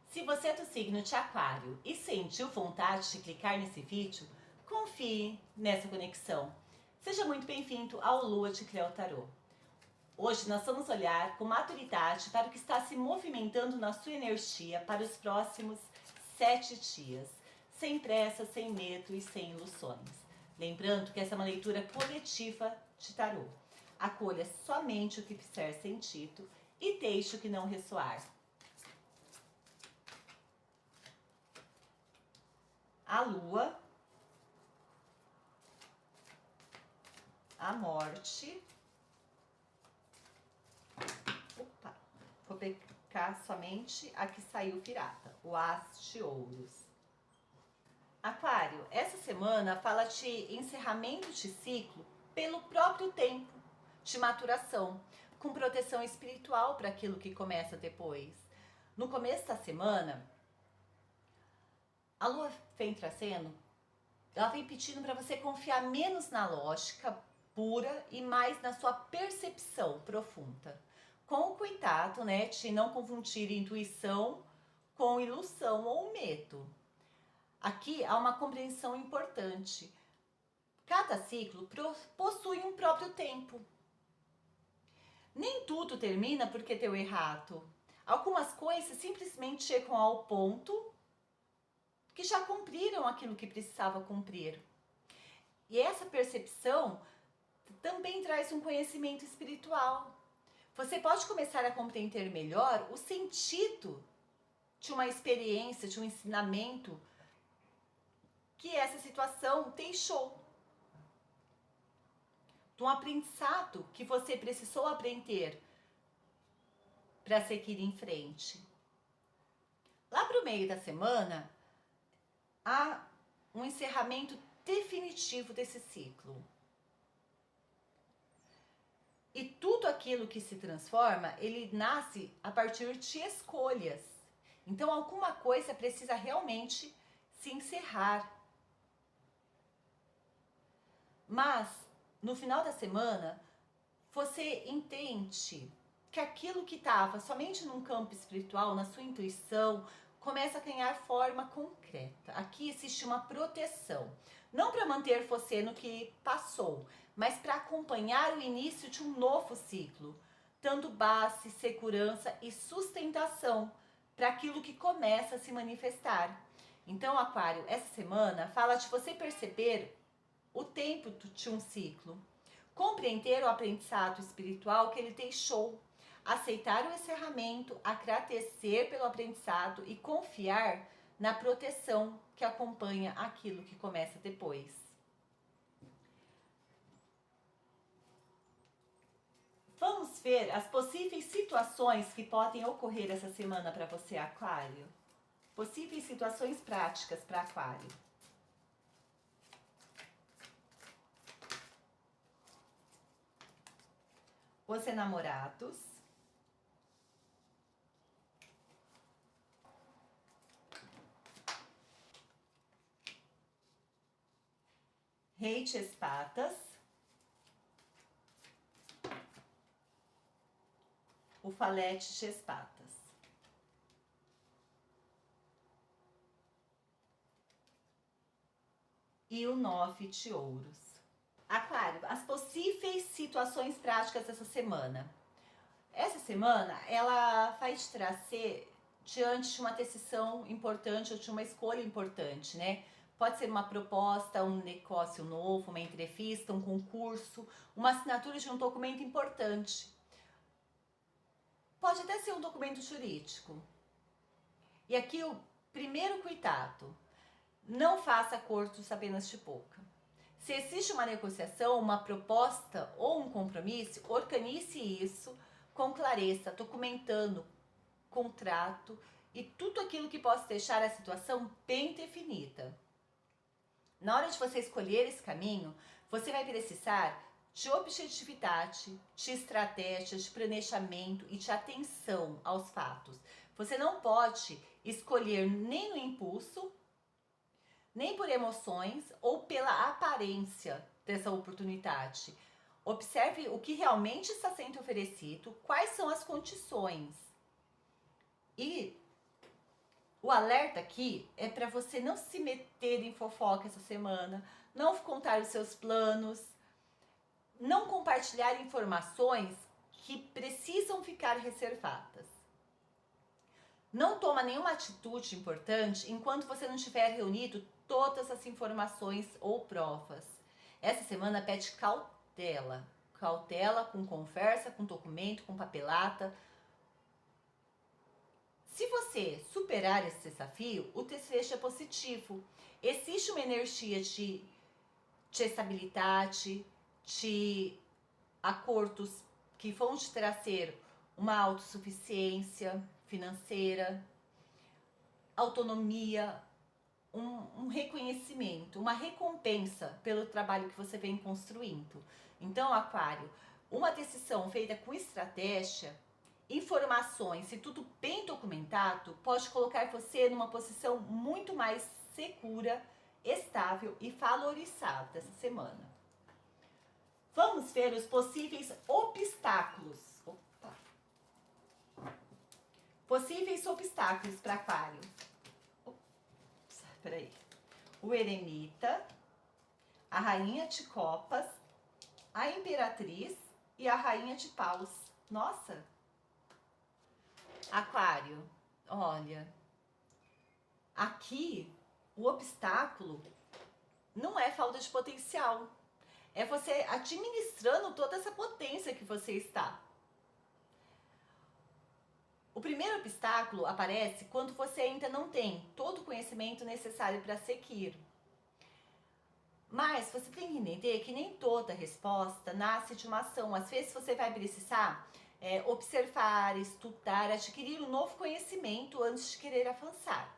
Se você é do signo de Aquário e sentiu vontade de clicar nesse vídeo, confie nessa conexão. Seja muito bem-vindo ao Lua de Cleo Tarô. Hoje nós vamos olhar com maturidade para o que está se movimentando na sua energia para os próximos 7 dias, sem pressa, sem medo e sem ilusões. Lembrando que essa é uma leitura coletiva de tarô. Acolha somente o que fizer sentido e deixe o que não ressoar. A Lua, a Morte. Opa, vou pegar somente a que saiu virada, o As de Ouros. Aquário, essa semana fala de encerramento de ciclo pelo próprio tempo de maturação, com proteção espiritual para aquilo que começa depois. No começo da semana, a Lua vem trazendo, ela vem pedindo para você confiar menos na lógica pura e mais na sua percepção profunda. Com o cuidado, né, de não confundir intuição com ilusão ou medo. Aqui há uma compreensão importante. Cada ciclo possui um próprio tempo. Nem tudo termina porque deu errado. Algumas coisas simplesmente chegam ao ponto que já cumpriram aquilo que precisava cumprir. E essa percepção também traz um conhecimento espiritual. Você pode começar a compreender melhor o sentido de uma experiência, de um ensinamento que essa situação deixou. De um aprendizado que você precisou aprender para seguir em frente. Lá para o meio da semana, há um encerramento definitivo desse ciclo. E tudo aquilo que se transforma, ele nasce a partir de escolhas. Então alguma coisa precisa realmente se encerrar. Mas, no final da semana, você entende que aquilo que estava somente num campo espiritual, na sua intuição, começa a ganhar forma concreta. Aqui existe uma proteção. Não para manter você no que passou, mas para acompanhar o início de um novo ciclo, dando base, segurança e sustentação para aquilo que começa a se manifestar. Então, Aquário, essa semana fala de você perceber o tempo de um ciclo, compreender o aprendizado espiritual que ele deixou, aceitar o encerramento, agradecer pelo aprendizado e confiar na proteção que acompanha aquilo que começa depois. Vamos ver as possíveis situações que podem ocorrer essa semana para você, Aquário. Possíveis situações práticas para Aquário. Os enamorados, Rei de espadas, o falete de espadas. E o 9 de ouros. Aquário, as possíveis situações práticas dessa semana. Essa semana, ela vai te trazer diante de uma decisão importante ou de uma escolha importante, né? Pode ser uma proposta, um negócio novo, uma entrevista, um concurso, uma assinatura de um documento importante. Pode até ser um documento jurídico. E aqui o primeiro cuidado, não faça acordos apenas de boca. Se existe uma negociação, uma proposta ou um compromisso, organize isso com clareza, documentando contrato e tudo aquilo que possa deixar a situação bem definida. Na hora de você escolher esse caminho, você vai precisar de objetividade, de estratégia, de planejamento e de atenção aos fatos. Você não pode escolher nem no impulso, nem por emoções ou pela aparência dessa oportunidade. Observe o que realmente está sendo oferecido, quais são as condições. E O alerta aqui é para você não se meter em fofoca essa semana, não contar os seus planos, não compartilhar informações que precisam ficar reservadas. Não toma nenhuma atitude importante enquanto você não tiver reunido todas as informações ou provas. Essa semana pede cautela. Cautela com conversa, com documento, com papelata. Se você superar esse desafio, o desfecho é positivo. Existe uma energia de estabilidade, de acordos que vão te trazer uma autossuficiência financeira, autonomia, um reconhecimento, uma recompensa pelo trabalho que você vem construindo. Então, Aquário, uma decisão feita com estratégia, informações e tudo bem documentado pode colocar você numa posição muito mais segura, estável e valorizada essa semana. Vamos ver os possíveis obstáculos. Possíveis obstáculos para Aquário. Peraí. O Eremita, a Rainha de Copas, a Imperatriz e a Rainha de Paus. Nossa! Aquário, olha, aqui o obstáculo não é falta de potencial, é você administrando toda essa potência que você está. O primeiro obstáculo aparece quando você ainda não tem todo o conhecimento necessário para seguir. Mas você tem que entender que nem toda resposta nasce de uma ação. Às vezes você vai precisar observar, estudar, adquirir um novo conhecimento antes de querer avançar.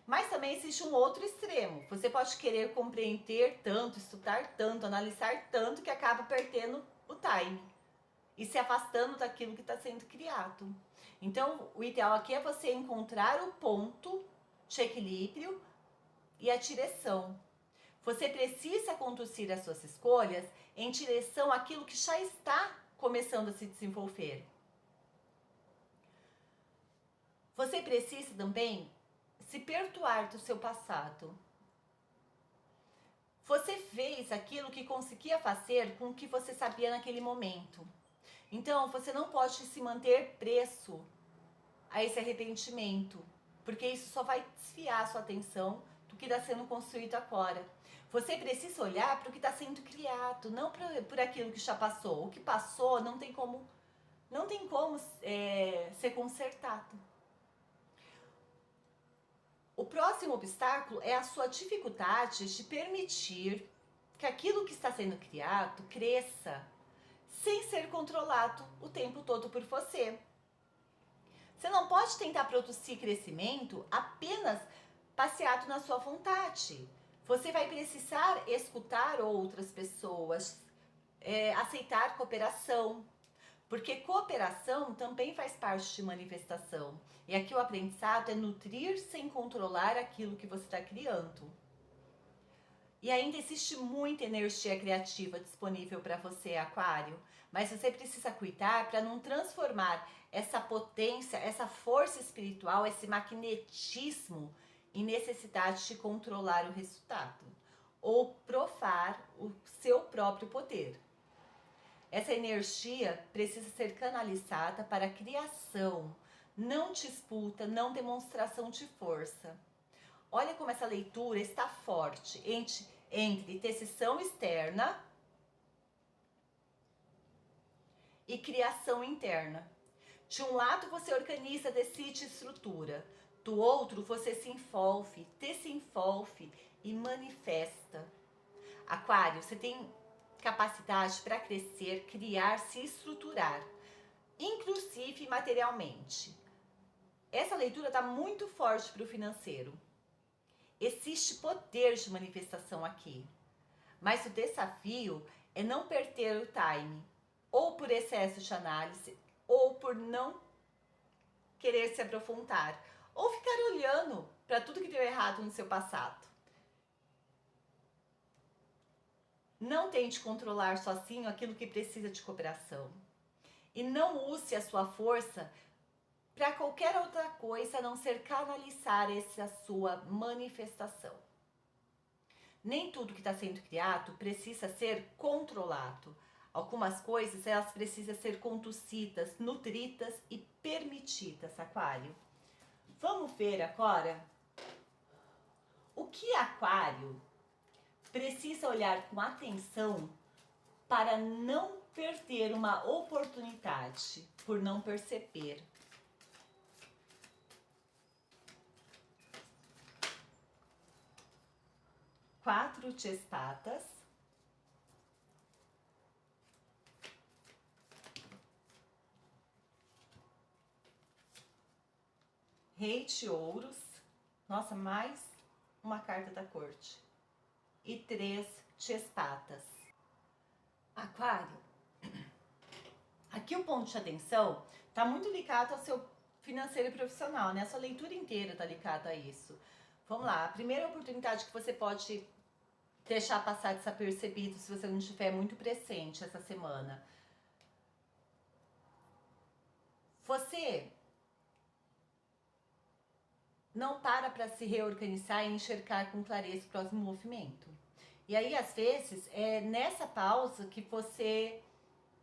Mas também existe um outro extremo. Você pode querer compreender tanto, estudar tanto, analisar tanto que acaba perdendo o time e se afastando daquilo que está sendo criado. Então, o ideal aqui é você encontrar o ponto de equilíbrio e a direção. Você precisa conduzir as suas escolhas em direção àquilo que já está começando a se desenvolver. Você precisa também se perdoar do seu passado. Você fez aquilo que conseguia fazer com o que você sabia naquele momento. Então, você não pode se manter preso a esse arrependimento, porque isso só vai desviar a sua atenção do que está sendo construído agora. Você precisa olhar para o que está sendo criado, não por aquilo que já passou. O que passou não tem como ser consertado. O próximo obstáculo é a sua dificuldade de permitir que aquilo que está sendo criado cresça sem ser controlado o tempo todo por você. Você não pode tentar produzir crescimento apenas baseado na sua vontade. Você vai precisar escutar outras pessoas, aceitar cooperação, porque cooperação também faz parte de manifestação. E aqui o aprendizado é nutrir sem controlar aquilo que você está criando. E ainda existe muita energia criativa disponível para você, Aquário, mas você precisa cuidar para não transformar essa potência, essa força espiritual, esse magnetismo em necessidade de controlar o resultado ou provar o seu próprio poder. Essa energia precisa ser canalizada para a criação, não disputa, não demonstração de força. Olha como essa leitura está forte entre decisão externa e criação interna. De um lado você organiza, decide, estrutura. Do outro você se envolve, desenvolve e manifesta. Aquário, você tem capacidade para crescer, criar, se estruturar, inclusive materialmente. Essa leitura está muito forte para o financeiro. Existe poder de manifestação aqui, mas o desafio é não perder o time, ou por excesso de análise, ou por não querer se aprofundar, ou ficar olhando para tudo que deu errado no seu passado. Não tente controlar sozinho aquilo que precisa de cooperação. E não use a sua força para qualquer outra coisa a não ser canalizar essa sua manifestação. Nem tudo que está sendo criado precisa ser controlado. Algumas coisas elas precisam ser conduzidas, nutridas e permitidas, Aquário. Vamos ver agora o que Aquário precisa olhar com atenção para não perder uma oportunidade por não perceber. Quatro de espadas. Rei de ouros. Nossa, mais uma carta da corte. E 3 de espadas. Aquário, aqui o ponto de atenção está muito ligado ao seu financeiro e profissional, né? A sua leitura inteira está ligada a isso. Vamos lá, a primeira oportunidade que você pode deixar passar desapercebido se você não estiver muito presente essa semana. Você não para se reorganizar e enxergar com clareza o próximo movimento. E aí, às vezes, é nessa pausa que você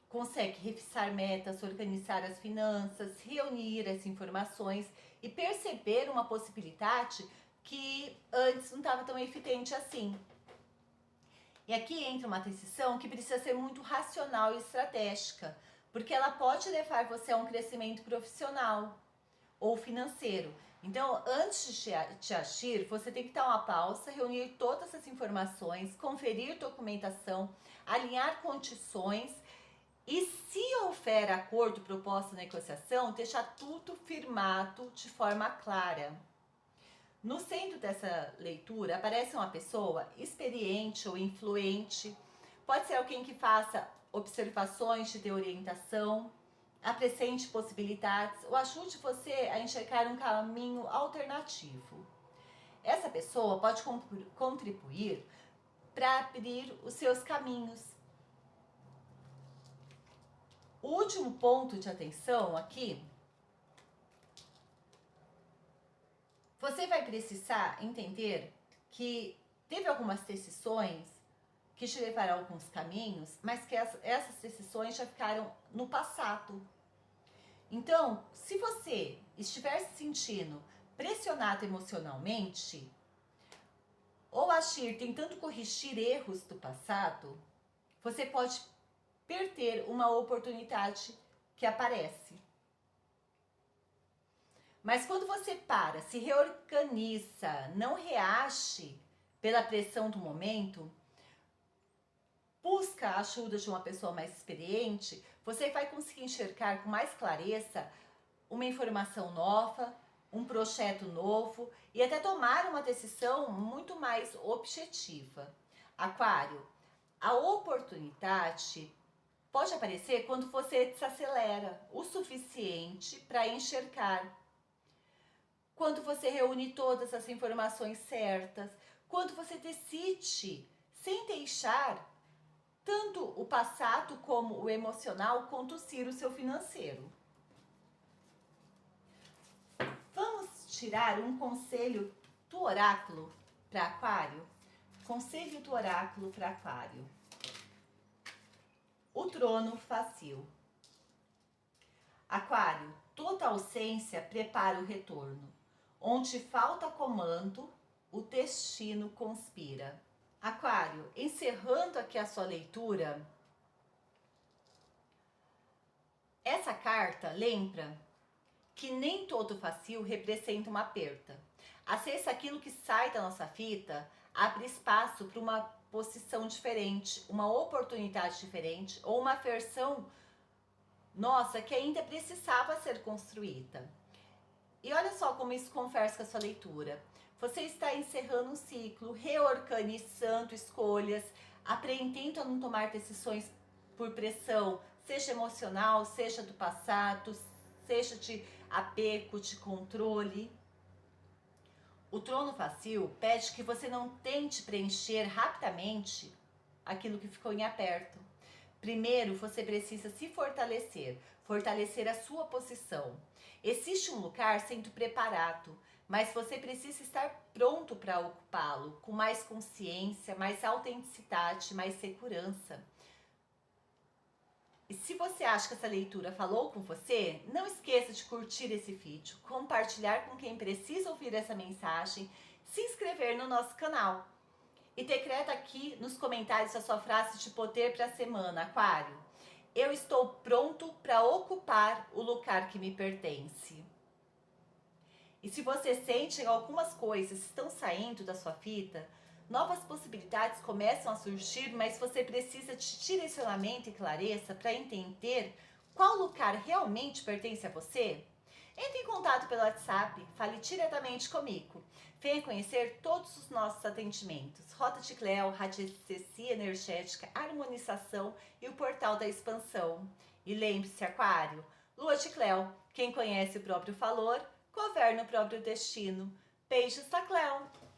consegue revisar metas, organizar as finanças, reunir as informações e perceber uma possibilidade que antes não estava tão evidente assim. E aqui entra uma decisão que precisa ser muito racional e estratégica, porque ela pode levar você a um crescimento profissional ou financeiro. Então, antes de agir, você tem que dar uma pausa, reunir todas as informações, conferir documentação, alinhar condições e, se houver acordo, proposta, negociação, deixar tudo firmado de forma clara. No centro dessa leitura aparece uma pessoa experiente ou influente, pode ser alguém que faça observações, de orientação, apresente possibilidades ou ajude você a enxergar um caminho alternativo. Essa pessoa pode contribuir para abrir os seus caminhos. O último ponto de atenção aqui, você vai precisar entender que teve algumas decisões que te levaram a alguns caminhos, mas que essas decisões já ficaram no passado. Então, se você estiver se sentindo pressionado emocionalmente, ou agir tentando corrigir erros do passado, você pode perder uma oportunidade que aparece. Mas quando você para, se reorganiza, não reage pela pressão do momento, busca a ajuda de uma pessoa mais experiente, você vai conseguir enxergar com mais clareza uma informação nova, um projeto novo e até tomar uma decisão muito mais objetiva. Aquário, a oportunidade pode aparecer quando você desacelera o suficiente para enxergar. Quando você reúne todas as informações certas, quando você decide, sem deixar tanto o passado como o emocional conduzir o seu financeiro. Vamos tirar um conselho do oráculo para Aquário? Conselho do oráculo para Aquário. O trono fácil. Aquário, toda ausência prepara o retorno. Onde falta comando, o destino conspira. Aquário, encerrando aqui a sua leitura, essa carta lembra que nem todo fácil representa uma perda. Às vezes aquilo que sai da nossa fita abre espaço para uma posição diferente, uma oportunidade diferente ou uma versão nossa que ainda precisava ser construída. E olha só como isso conversa com a sua leitura. Você está encerrando um ciclo, reorganizando escolhas, aprendendo a não tomar decisões por pressão, seja emocional, seja do passado, seja de apego, de controle. O trono fácil pede que você não tente preencher rapidamente aquilo que ficou em aberto. Primeiro, você precisa se fortalecer, fortalecer a sua posição. Existe um lugar sendo preparado, mas você precisa estar pronto para ocupá-lo, com mais consciência, mais autenticidade, mais segurança. E se você acha que essa leitura falou com você, não esqueça de curtir esse vídeo, compartilhar com quem precisa ouvir essa mensagem, se inscrever no nosso canal. E decreta aqui nos comentários a sua frase de poder para a semana, Aquário. Eu estou pronto para ocupar o lugar que me pertence. E se você sente que algumas coisas estão saindo da sua vida, novas possibilidades começam a surgir, mas você precisa de direcionamento e clareza para entender qual lugar realmente pertence a você? Entre em contato pelo WhatsApp, fale diretamente comigo. Venha conhecer todos os nossos atendimentos. Rota de Cleo, radiestesia energética, harmonização e o portal da expansão. E lembre-se, Aquário, Lua de Cleo, quem conhece o próprio valor, governa o próprio destino. Beijos da Cleo!